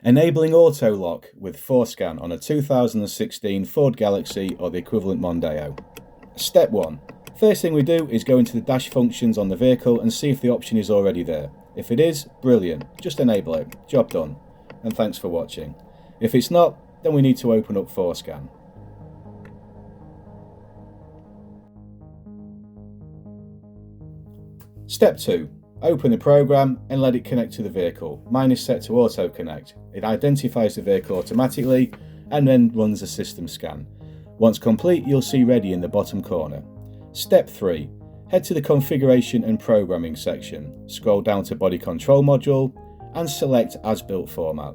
Enabling auto lock with ForScan on a 2016 Ford Galaxy or the equivalent Mondeo. Step 1. First thing we do is go into the dash functions on the vehicle and see if the option is already there. If it is, brilliant, just enable it, job done, and thanks for watching. If it's not, then we need to open up ForScan. Step 2. Open the program and let it connect to the vehicle. Mine is set to auto connect. It identifies the vehicle automatically and then runs a system scan. Once complete, you'll see ready in the bottom corner. Step 3. Head to the configuration and programming section. Scroll down to body control module and select as built format.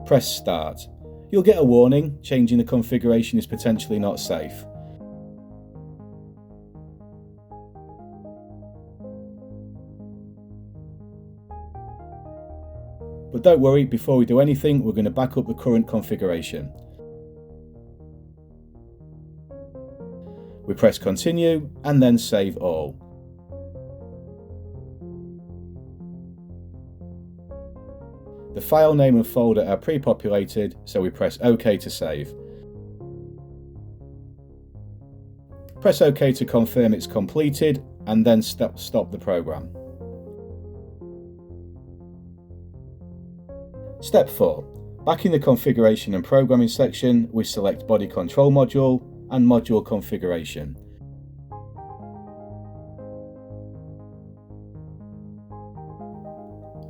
Press start. You'll get a warning, changing the configuration is potentially not safe. But don't worry, before we do anything, we're going to back up the current configuration. We press continue and then save all. The file name and folder are pre-populated, so we press OK to save. Press OK to confirm it's completed and then stop the program. Step 4. Back in the configuration and programming section, we select body control module and module configuration.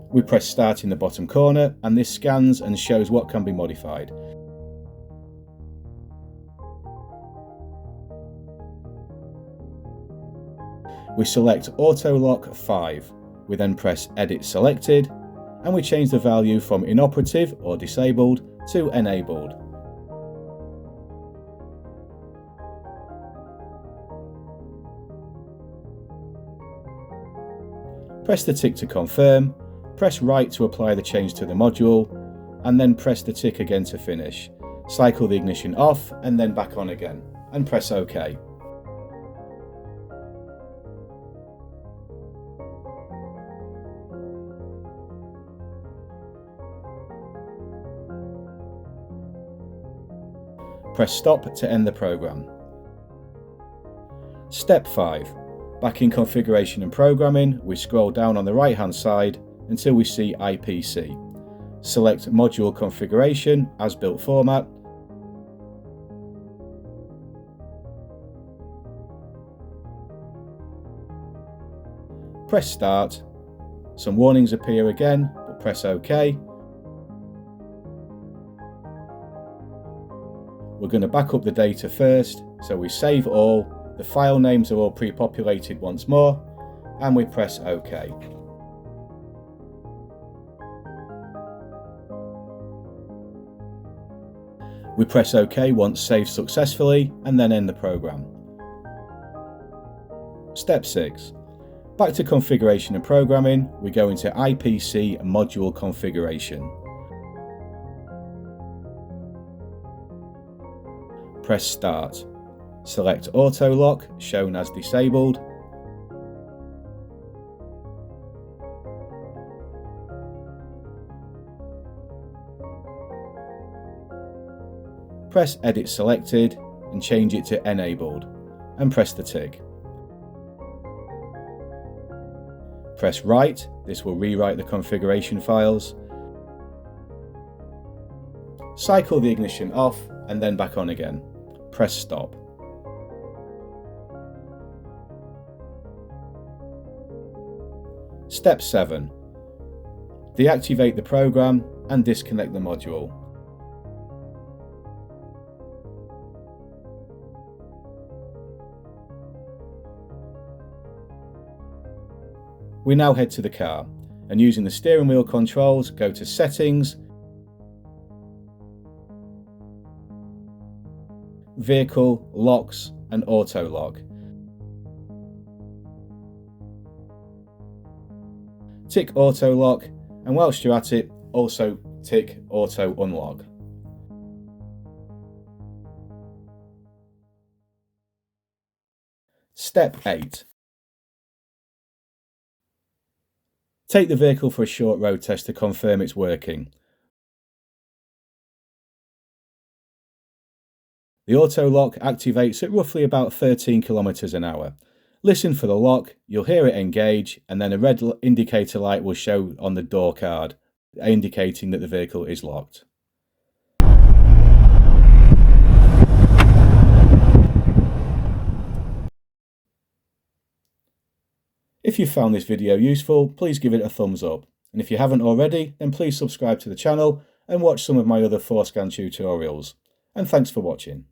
We press start in the bottom corner and this scans and shows what can be modified. We select Auto Lock 5. We then press Edit Selected and we change the value from inoperative or disabled to enabled. Press the tick to confirm, press right to apply the change to the module, and then press the tick again to finish. Cycle the ignition off and then back on again, and press OK. Press stop to end the program. Step 5. Back in configuration and programming, we scroll down on the right hand side until we see IPC. Select module configuration as built format. Press start. Some warnings appear again, but press OK. We're going to back up the data first, so we save all, the file names are all pre-populated once more, and we press OK. We press OK once saved successfully, and then end the program. Step 6. Back to configuration and programming, we go into IPC module configuration. Press start. Select auto lock, shown as disabled. Press edit selected and change it to enabled and press the tick. Press right, this will rewrite the configuration files. Cycle the ignition off and then back on again. Press stop. Step 7. Deactivate the program and disconnect the module. We now head to the car and using the steering wheel controls, go to Settings, Vehicle, Locks and Auto Lock. Tick Auto Lock and whilst you're at it, also tick Auto Unlock. Step 8. Take the vehicle for a short road test to confirm it's working. The auto lock activates at roughly about 13 kilometers an hour. Listen for the lock, you'll hear it engage, and then a red indicator light will show on the door card, indicating that the vehicle is locked. If you found this video useful, please give it a thumbs up. And if you haven't already, then please subscribe to the channel and watch some of my other ForScan tutorials. And thanks for watching.